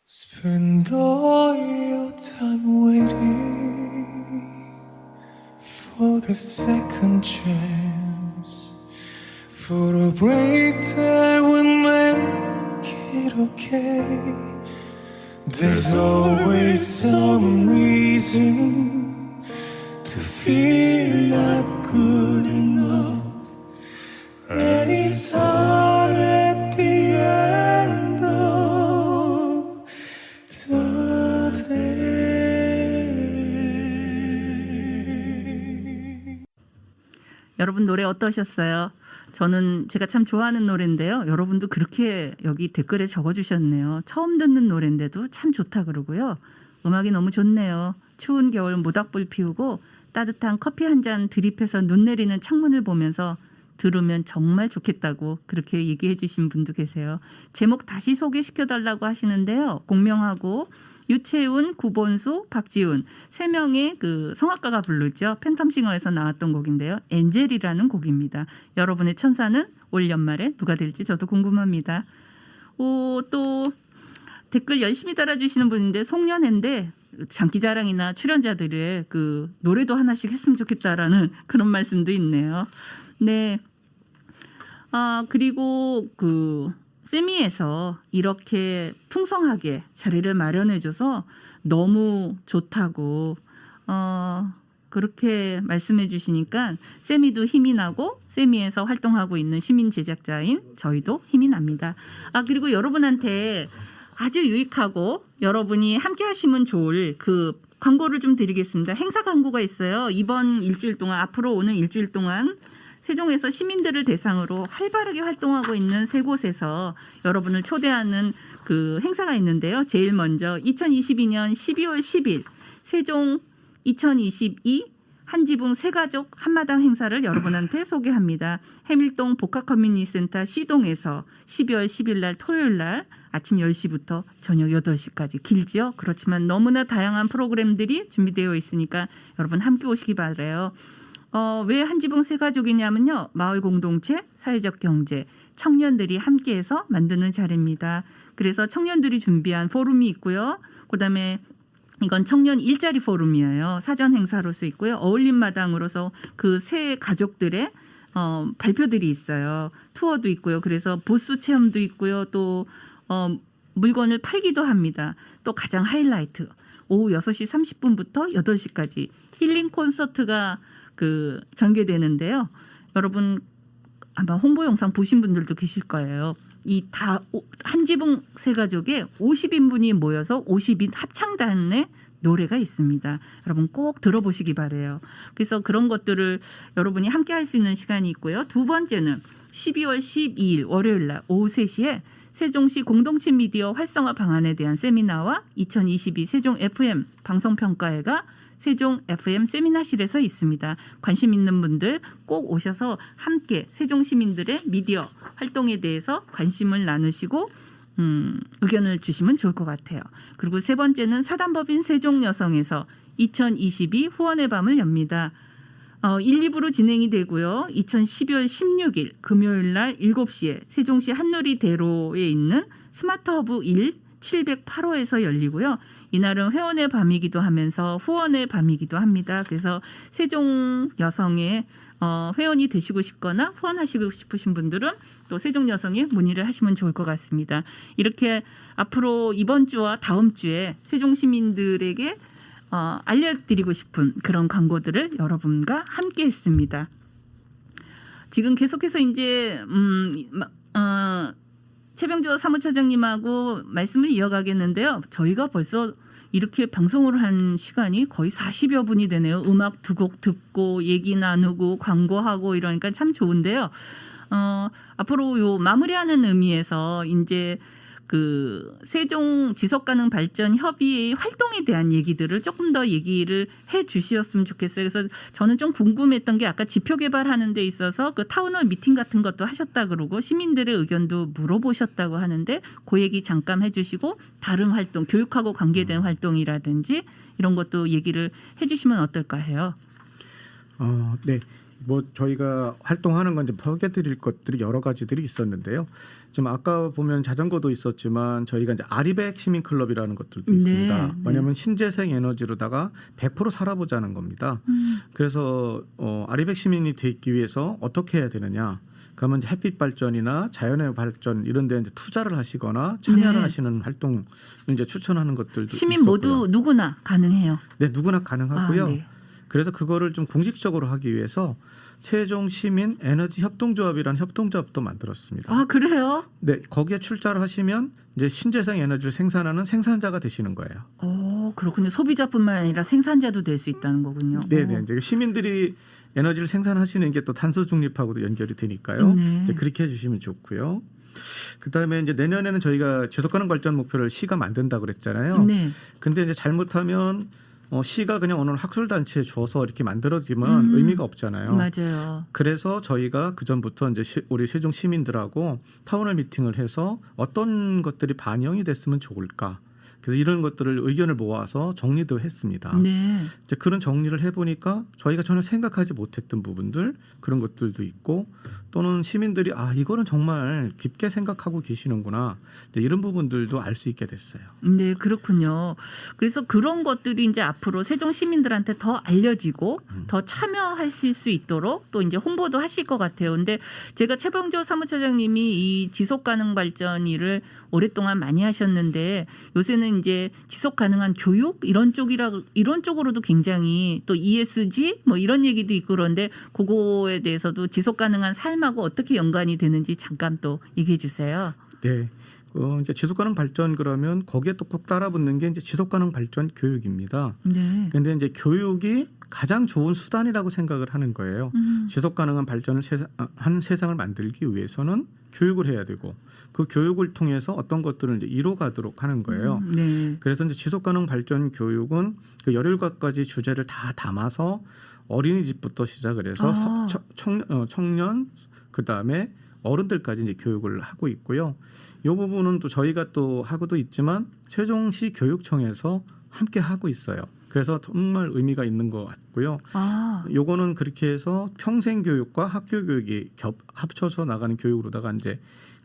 Spend all your time waiting for the second chance, for a break that would make it okay. There's always some reason to feel feel not good enough, and it's hard at the end of the day. 여러분 노래 어떠셨어요? 저는 제가 참 좋아하는 노래인데요. 여러분도 그렇게 여기 댓글에 적어주셨네요. 처음 듣는 노래인데도 참 좋다 그러고요. 음악이 너무 좋네요. 추운 겨울 모닥불 피우고 따뜻한 커피 한 잔 드립해서 눈 내리는 창문을 보면서 들으면 정말 좋겠다고 그렇게 얘기해 주신 분도 계세요. 제목 다시 소개시켜달라고 하시는데요. 공명하고 유채훈, 구본수, 박지훈 세 명의 그 성악가가 부르죠. 팬텀싱어에서 나왔던 곡인데요. 엔젤이라는 곡입니다. 여러분의 천사는 올 연말에 누가 될지 저도 궁금합니다. 또 댓글 열심히 달아주시는 분인데 송년회인데 장기자랑이나 출연자들의 그 노래도 하나씩 했으면 좋겠다라는 그런 말씀도 있네요. 네. 그리고 그 세미에서 이렇게 풍성하게 자리를 마련해줘서 너무 좋다고 그렇게 말씀해 주시니까 세미도 힘이 나고 세미에서 활동하고 있는 시민 제작자인 저희도 힘이 납니다. 그리고 여러분한테 아주 유익하고 여러분이 함께 하시면 좋을 그 광고를 좀 드리겠습니다. 행사 광고가 있어요. 이번 일주일 동안 앞으로 오는 일주일 동안 세종에서 시민들을 대상으로 활발하게 활동하고 있는 세 곳에서 여러분을 초대하는 그 행사가 있는데요. 제일 먼저 2022년 12월 10일 세종 2022 한지붕 새가족 한마당 행사를 여러분한테 소개합니다. 해밀동 복합커뮤니티센터 C동에서 12월 10일 날 토요일 날 아침 10시부터 저녁 8시까지 길죠. 그렇지만 너무나 다양한 프로그램들이 준비되어 있으니까 여러분 함께 오시기 바라요. 왜 한지붕 새가족이냐면요. 마을 공동체, 사회적 경제, 청년들이 함께해서 만드는 자리입니다. 그래서 청년들이 준비한 포럼이 있고요. 그다음에 이건 청년 일자리 포럼이에요. 사전 행사로서 있고요. 어울림마당으로서 그 새 가족들의 발표들이 있어요. 투어도 있고요. 그래서 부스 체험도 있고요. 또 물건을 팔기도 합니다. 또 가장 하이라이트 오후 6시 30분부터 8시까지 힐링 콘서트가 그 전개되는데요. 여러분 아마 홍보 영상 보신 분들도 계실 거예요. 이 다 한지붕 세 가족에 50인분이 모여서 50인 합창단의 노래가 있습니다. 여러분 꼭 들어보시기 바래요. 그래서 그런 것들을 여러분이 함께 할 수 있는 시간이 있고요. 두 번째는 12월 12일 월요일 날 오후 3시에 세종시 공동체 미디어 활성화 방안에 대한 세미나와 2022 세종 FM 방송평가회가 세종 FM 세미나실에서 있습니다. 관심 있는 분들 꼭 오셔서 함께 세종 시민들의 미디어 활동에 대해서 관심을 나누시고 의견을 주시면 좋을 것 같아요. 그리고 세 번째는 사단법인 세종여성에서 2022 후원의 밤을 엽니다. 1, 2부로 진행이 되고요. 2012월 16일 금요일 날 7시에 세종시 한누리대로에 있는 스마트허브 1 708호에서 열리고요. 이날은 회원의 밤이기도 하면서 후원의 밤이기도 합니다. 그래서 세종 여성의 회원이 되시고 싶거나 후원하시고 싶으신 분들은 또 세종 여성에 문의를 하시면 좋을 것 같습니다. 이렇게 앞으로 이번 주와 다음 주에 세종 시민들에게 알려드리고 싶은 그런 광고들을 여러분과 함께 했습니다. 지금 계속해서 이제 최병조 사무처장님하고 말씀을 이어가겠는데요. 저희가 벌써 이렇게 방송을 한 시간이 거의 40여 분이 되네요. 음악 두 곡 듣고 얘기 나누고 광고하고 이러니까 참 좋은데요. 앞으로 요 마무리하는 의미에서 이제 그 세종 지속가능 발전 협의회 활동에 대한 얘기들을 조금 더 얘기를 해 주셨으면 좋겠어요. 그래서 저는 좀 궁금했던 게 아까 지표 개발하는 데 있어서 그 타운홀 미팅 같은 것도 하셨다 그러고 시민들의 의견도 물어보셨다고 하는데 그 얘기 잠깐 해 주시고 다른 활동, 교육하고 관계된 활동이라든지 이런 것도 얘기를 해 주시면 어떨까 해요. 네. 뭐 저희가 활동하는 건 이제 소개드릴 것들이 여러 가지들이 있었는데요. 지금 아까 보면 자전거도 있었지만 저희가 이제 아리백 시민클럽이라는 것들도 있습니다. 네. 왜냐하면 신재생 에너지로다가 100% 살아보자는 겁니다. 그래서 아리백 시민이 되기 위해서 어떻게 해야 되느냐? 그러면 이제 햇빛 발전이나 자연의 발전 이런 데 이제 투자를 하시거나 참여를 네. 하시는 활동을 이제 추천하는 것들도 시민 있었고요. 모두 누구나 가능해요. 네, 누구나 가능하고요. 네. 그래서 그거를 좀 공식적으로 하기 위해서 세종 시민 에너지 협동조합이라는 협동조합도 만들었습니다. 아, 그래요? 네, 거기에 출자를 하시면 이제 신재생 에너지를 생산하는 생산자가 되시는 거예요. 그렇군요. 소비자뿐만 아니라 생산자도 될 수 있다는 거군요. 네, 네. 이제 시민들이 에너지를 생산하시는 게 또 탄소 중립하고도 연결이 되니까요. 네. 이제 그렇게 해주시면 좋고요. 그다음에 이제 내년에는 저희가 지속 가능 발전 목표를 시가 만든다 그랬잖아요. 네. 근데 이제 잘못하면 시가 그냥 어느 학술 단체에 줘서 이렇게 만들어지면 의미가 없잖아요. 맞아요. 그래서 저희가 그 전부터 이제 우리 세종 시민들하고 타운홀 미팅을 해서 어떤 것들이 반영이 됐으면 좋을까. 그래서 이런 것들을 의견을 모아서 정리도 했습니다. 네. 이제 그런 정리를 해보니까 저희가 전혀 생각하지 못했던 부분들 그런 것들도 있고 또는 시민들이 이거는 정말 깊게 생각하고 계시는구나 이제 이런 부분들도 알 수 있게 됐어요. 네, 그렇군요. 그래서 그런 것들이 이제 앞으로 세종 시민들한테 더 알려지고 더 참여하실 수 있도록 또 이제 홍보도 하실 것 같아요. 근데 제가 최병조 사무처장님이 이 지속 가능 발전 일을 오랫동안 많이 하셨는데 요새는 이제 지속 가능한 교육 이런 쪽으로도 굉장히 또 ESG 뭐 이런 얘기도 있고 그런데 그거에 대해서도 지속 가능한 삶하고 어떻게 연관이 되는지 잠깐 또 얘기해 주세요. 네. 이제 지속가능 발전 그러면 거기에 또 꼭 따라붙는 게 이제 지속가능 발전 교육입니다. 네. 그런데 이제 교육이 가장 좋은 수단이라고 생각을 하는 거예요. 지속가능한 발전을 한 세상을 만들기 위해서는 교육을 해야 되고 그 교육을 통해서 어떤 것들을 이제 이뤄가도록 하는 거예요. 네. 그래서 이제 지속가능 발전 교육은 그 17가지 주제를 다 담아서 어린이집부터 시작을 해서 청년 그다음에 어른들까지 이제 교육을 하고 있고요. 이 부분은 또 저희가 또 하고도 있지만 세종시 교육청에서 함께 하고 있어요. 그래서 정말 의미가 있는 것 같고요. 요거는 그렇게 해서 평생 교육과 학교 교육이 합쳐서 나가는 교육으로다가 이제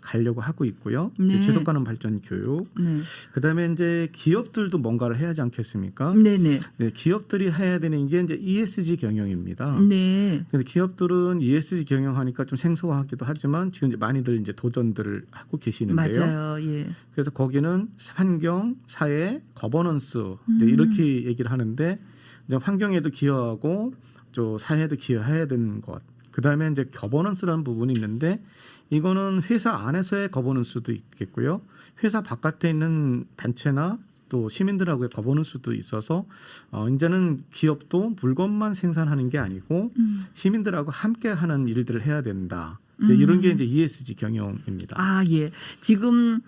가려고 하고 있고요. 네. 지속가능 발전 교육. 네. 그다음에 이제 기업들도 뭔가를 해야 하지 않겠습니까? 네네. 네, 기업들이 해야 되는 게 이제 ESG 경영입니다. 네. 그래서 기업들은 ESG 경영하니까 좀 생소하기도 하지만 지금 이제 많이들 이제 도전들을 하고 계시는데요. 맞아요. 예. 그래서 거기는 환경, 사회, 거버넌스 이제 이렇게 얘기를 하는데 이제 환경에도 기여하고 또 사회에도 기여해야 되는 것. 그다음에 이제 거버넌스라는 부분이 있는데 이거는 회사 안에서의 거버넌스도 있겠고요. 회사 바깥에 있는 단체나 또 시민들하고의 거버넌스도 있어서 이제는 기업도 물건만 생산하는 게 아니고 시민들하고 함께 하는 일들을 해야 된다. 이제 이런 게 이제 ESG 경영입니다. 예. 지금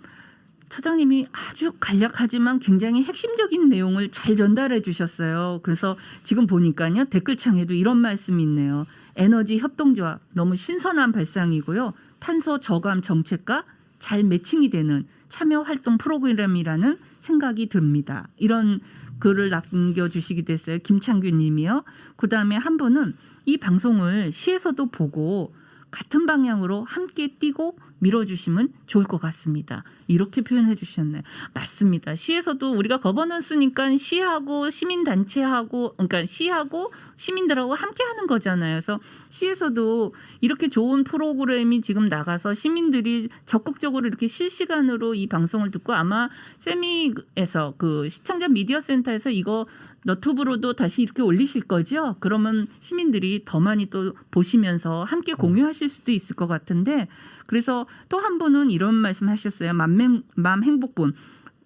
처장님이 아주 간략하지만 굉장히 핵심적인 내용을 잘 전달해 주셨어요. 그래서 지금 보니까요. 댓글창에도 이런 말씀이 있네요. 에너지 협동조합 너무 신선한 발상이고요. 탄소 저감 정책과 잘 매칭이 되는 참여 활동 프로그램이라는 생각이 듭니다. 이런 글을 남겨주시기도 했어요. 김창규 님이요. 그다음에 한 분은 이 방송을 시에서도 보고 같은 방향으로 함께 뛰고 밀어주시면 좋을 것 같습니다. 이렇게 표현해 주셨네요. 맞습니다. 시에서도 우리가 거버넌스니까 시하고 시민단체하고 그러니까 시하고 시민들하고 함께 하는 거잖아요. 그래서 시에서도 이렇게 좋은 프로그램이 지금 나가서 시민들이 적극적으로 이렇게 실시간으로 이 방송을 듣고 아마 세미에서 그 시청자 미디어 센터에서 이거 너튜브로도 다시 이렇게 올리실 거죠? 그러면 시민들이 더 많이 또 보시면서 함께 공유하실 수도 있을 것 같은데 그래서 또 한 분은 이런 말씀 하셨어요. 맘 행복분.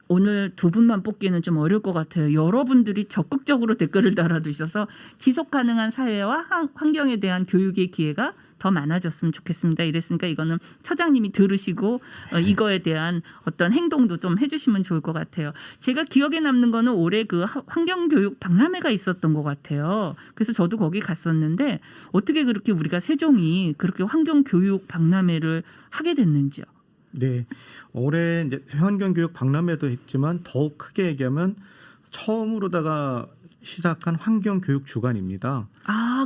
오늘 두 분만 뽑기는 좀 어려울 것 같아요. 여러분들이 적극적으로 댓글을 달아두셔서 지속 가능한 사회와 환경에 대한 교육의 기회가 더 많아졌으면 좋겠습니다. 이랬으니까 이거는 처장님이 들으시고 이거에 대한 어떤 행동도 좀 해주시면 좋을 것 같아요. 제가 기억에 남는 거는 올해 그 환경교육 박람회가 있었던 것 같아요. 그래서 저도 거기 갔었는데 어떻게 그렇게 우리가 세종이 그렇게 환경교육 박람회를 하게 됐는지요? 네, 올해 이제 환경교육 박람회도 했지만 더욱 크게 얘기하면 처음으로다가 시작한 환경교육 주간입니다.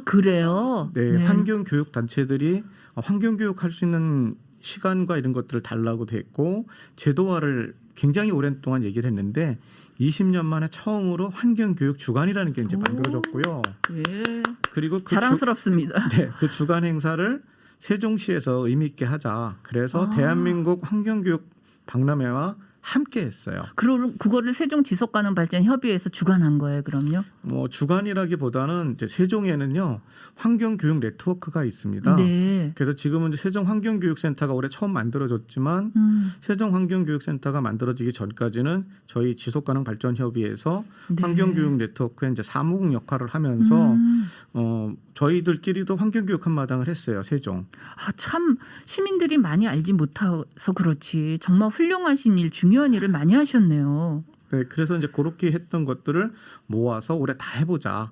그래요? 네, 환경교육 단체들이 환경교육 할 수 있는 시간과 이런 것들을 달라고 됐고 제도화를 굉장히 오랜 동안 얘기를 했는데 20년 만에 처음으로 환경교육 주간이라는 게 이제 만들어졌고요. 예. 그리고 자랑스럽습니다. 그 주간 행사를 세종시에서 의미 있게 하자. 그래서 대한민국 환경교육 박람회와 함께 했어요. 그거를 세종지속가능발전협의회에서 주관한 거예요, 그럼요? 뭐 주관이라기보다는 이제 세종에는요 환경교육 네트워크가 있습니다. 네. 그래서 지금은 이제 세종환경교육센터가 올해 처음 만들어졌지만 세종환경교육센터가 만들어지기 전까지는 저희 지속가능발전협의회에서 네. 환경교육 네트워크의 이제 사무국 역할을 하면서 저희들끼리도 환경교육 한마당을 했어요. 세종. 아, 참 시민들이 많이 알지 못해서 그렇지 정말 훌륭하신 일, 중요한 일을 많이 하셨네요. 네, 그래서 이제 그렇게 했던 것들을 모아서 올해 다 해보자.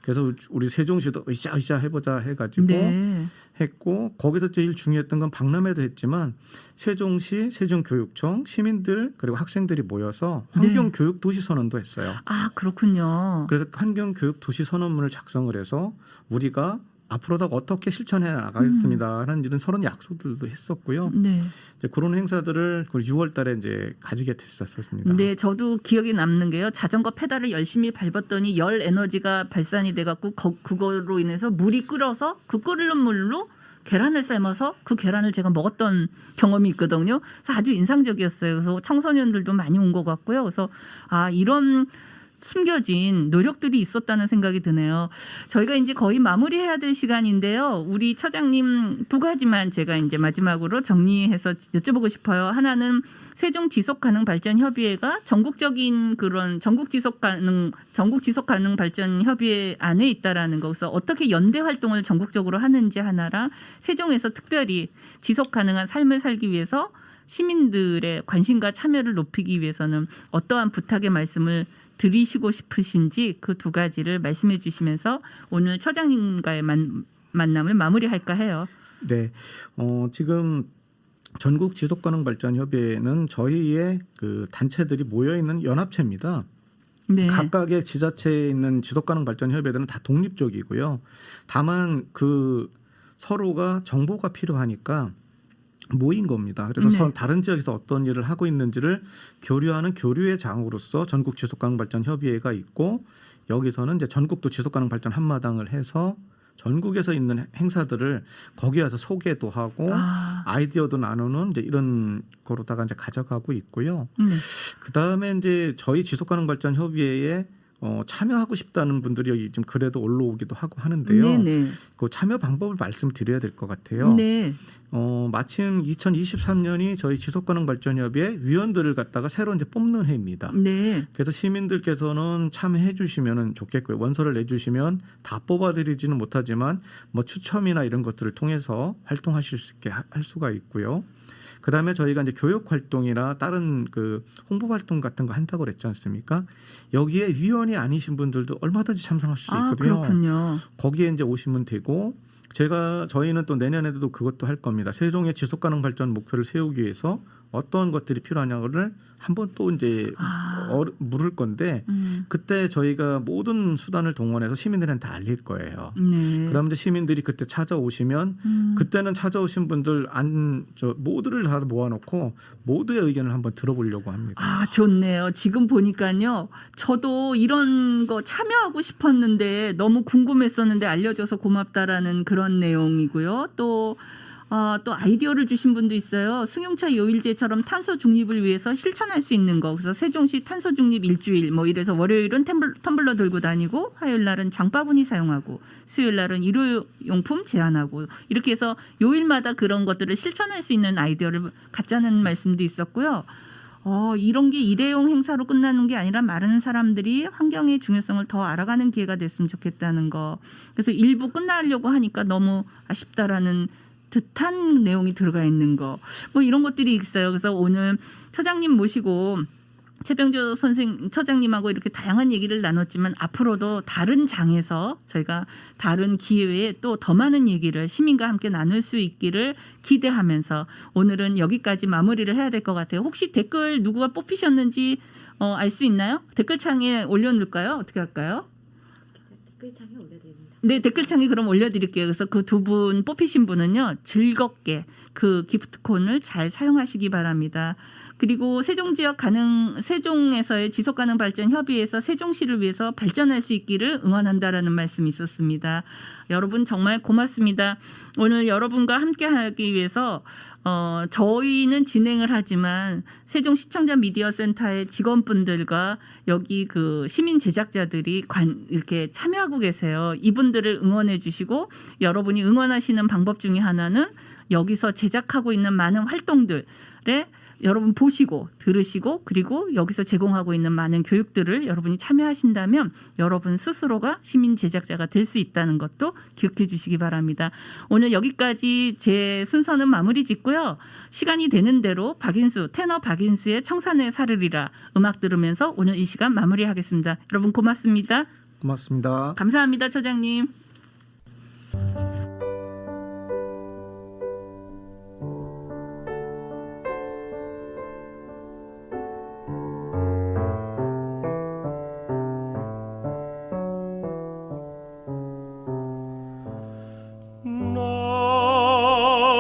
그래서 우리 세종시도 으쌰으쌰 해보자 해가지고 네. 했고 거기서 제일 중요했던 건 박람회도 했지만 세종시, 세종교육청, 시민들 그리고 학생들이 모여서 환경교육 도시선언도 했어요. 아, 그렇군요. 그래서 환경교육 도시선언문을 작성을 해서 우리가 앞으로도 어떻게 실천해 나가겠습니다 하는 이런 서로 약속들도 했었고요. 네. 이제 그런 행사들을 6월달에 이제 가지게 됐었습니다. 네, 저도 기억에 남는 게요. 자전거 페달을 열심히 밟았더니 열 에너지가 발산이 돼갖고 그거로 인해서 물이 끓어서 그 끓는 물로 계란을 삶아서 그 계란을 제가 먹었던 경험이 있거든요. 그래서 아주 인상적이었어요. 그래서 청소년들도 많이 온 것 같고요. 그래서 아, 이런 숨겨진 노력들이 있었다는 생각이 드네요. 저희가 이제 거의 마무리해야 될 시간인데요. 우리 처장님 두 가지만 제가 이제 마지막으로 정리해서 여쭤보고 싶어요. 하나는 세종지속가능발전협의회가 전국적인 그런 전국지속가능발전협의회 안에 있다라는 거. 그래서 어떻게 연대 활동을 전국적으로 하는지 하나랑 세종에서 특별히 지속가능한 삶을 살기 위해서 시민들의 관심과 참여를 높이기 위해서는 어떠한 부탁의 말씀을 드리시고 싶으신지 그 두 가지를 말씀해 주시면서 오늘 처장님과의 만남을 마무리할까 해요. 네, 지금 전국 지속가능발전협의회는 저희의 그 단체들이 모여 있는 연합체입니다. 네. 각각의 지자체에 있는 지속가능발전협의회들은 다 독립적이고요. 다만 그 서로가 정보가 필요하니까 모인 겁니다. 그래서 네. 다른 지역에서 어떤 일을 하고 있는지를 교류하는 교류의 장으로서 전국 지속가능발전협의회가 있고 여기서는 이제 전국도 지속가능발전 한마당을 해서 전국에서 있는 행사들을 거기 와서 소개도 하고 아이디어도 나누는 이제 이런 거로다가 이제 가져가고 있고요. 네. 그 다음에 이제 저희 지속가능발전협의회에 참여하고 싶다는 분들이 여기 좀 글에도 올라오기도 하고 하는데요. 네네. 그 참여 방법을 말씀드려야 될 것 같아요. 네. 마침 2023년이 저희 지속가능발전협의회 위원들을 갖다가 새로 이제 뽑는 해입니다. 네. 그래서 시민들께서는 참여해 주시면 좋겠고요. 원서를 내주시면 다 뽑아드리지는 못하지만 뭐 추첨이나 이런 것들을 통해서 활동하실 수 있게 할 수가 있고요. 그다음에 저희가 이제 교육 활동이나 다른 그 홍보 활동 같은 거 한다고 그랬지 않습니까? 여기에 위원이 아니신 분들도 얼마든지 참석하실 수 있거든요. 아, 그렇군요. 거기에 이제 오시면 되고 저희는 또 내년에도 그것도 할 겁니다. 세종의 지속가능 발전 목표를 세우기 위해서 어떤 것들이 필요하냐를 한번 또 이제 물을 건데 그때 저희가 모든 수단을 동원해서 시민들한테 알릴 거예요. 네. 그럼 이제 시민들이 그때 찾아오시면 그때는 찾아오신 분들 모두를 다 모아놓고 모두의 의견을 한번 들어보려고 합니다. 아, 좋네요. 지금 보니까요. 저도 이런 거 참여하고 싶었는데 너무 궁금했었는데 알려줘서 고맙다라는 그런 내용이고요. 또 아이디어를 주신 분도 있어요. 승용차 요일제처럼 탄소 중립을 위해서 실천할 수 있는 거. 그래서 세종시 탄소 중립 일주일 뭐 이래서 월요일은 텀블러 들고 다니고 화요일 날은 장바구니 사용하고 수요일 날은 일회용품 제한하고 이렇게 해서 요일마다 그런 것들을 실천할 수 있는 아이디어를 갖자는 말씀도 있었고요. 이런 게 일회용 행사로 끝나는 게 아니라 많은 사람들이 환경의 중요성을 더 알아가는 기회가 됐으면 좋겠다는 거. 그래서 일부 끝나려고 하니까 너무 아쉽다라는 듯한 내용이 들어가 있는 거. 뭐 이런 것들이 있어요. 그래서 오늘 처장님 모시고 최병조 처장님하고 이렇게 다양한 얘기를 나눴지만 앞으로도 다른 장에서 저희가 다른 기회에 또 더 많은 얘기를 시민과 함께 나눌 수 있기를 기대하면서 오늘은 여기까지 마무리를 해야 될 것 같아요. 혹시 댓글 누구가 뽑히셨는지 알 수 있나요? 댓글창에 올려놓을까요? 어떻게 할까요? 댓글창에 올려드립니다. 네, 댓글창에 그럼 올려드릴게요. 그래서 그 두 분 뽑히신 분은요, 즐겁게 그 기프트콘을 잘 사용하시기 바랍니다. 그리고 세종 지역 세종에서의 지속 가능 발전 협의회에서 세종시를 위해서 발전할 수 있기를 응원한다라는 말씀이 있었습니다. 여러분 정말 고맙습니다. 오늘 여러분과 함께하기 위해서 저희는 진행을 하지만 세종 시청자 미디어 센터의 직원분들과 여기 그 시민 제작자들이 이렇게 참여하고 계세요. 이분들을 응원해 주시고 여러분이 응원하시는 방법 중에 하나는 여기서 제작하고 있는 많은 활동들에 여러분 보시고 들으시고 그리고 여기서 제공하고 있는 많은 교육들을 여러분이 참여하신다면 여러분 스스로가 시민 제작자가 될 수 있다는 것도 기억해 주시기 바랍니다. 오늘 여기까지 제 순서는 마무리 짓고요. 시간이 되는 대로 테너 박인수의 청산을 사르리라 음악 들으면서 오늘 이 시간 마무리하겠습니다. 여러분 고맙습니다. 고맙습니다. 감사합니다, 처장님.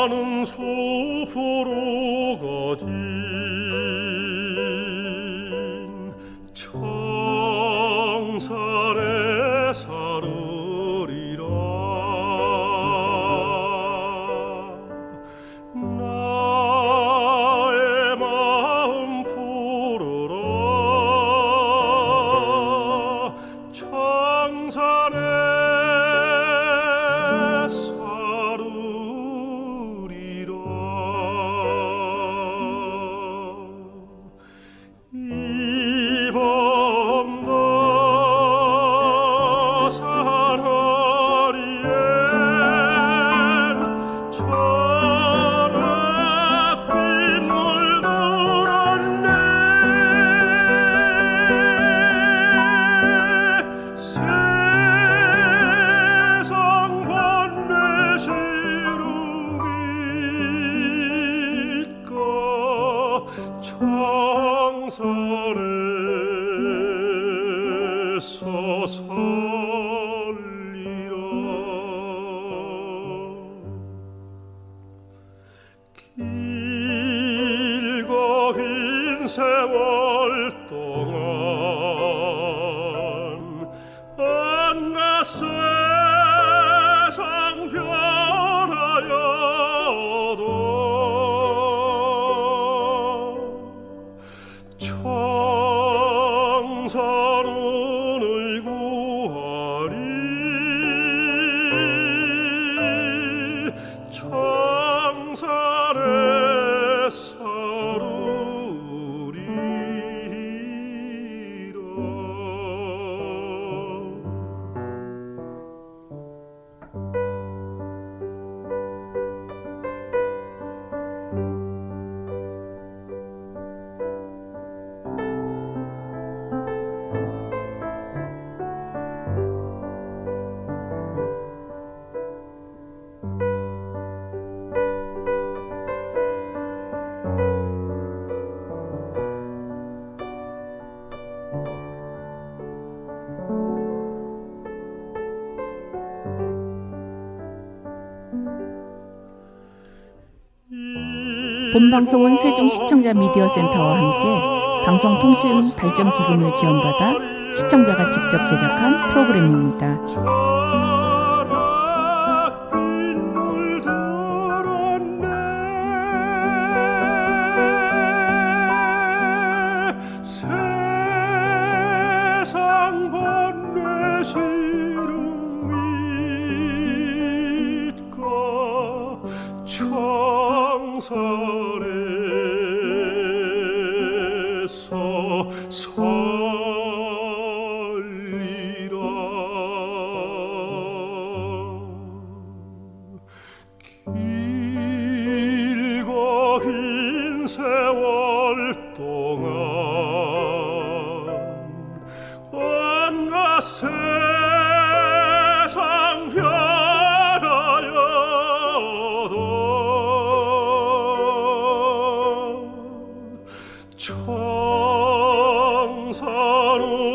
나는 숲으로 거진 청산에 사르리라. 나의 마음 풀어라. 청산에 청산에서 살리라. 길고 긴 세월 동안 온갖 세상 변하여도 청산운을 구하리. 청산에 본 방송은 세종 시청자 미디어 센터와 함께 방송통신 발전 기금을 지원받아 시청자가 직접 제작한 프로그램입니다. 세상 번뇌 시름 잊고 청산에서 살리라. 길고 긴 세월 동안 온갖 세상 변하여도 청산은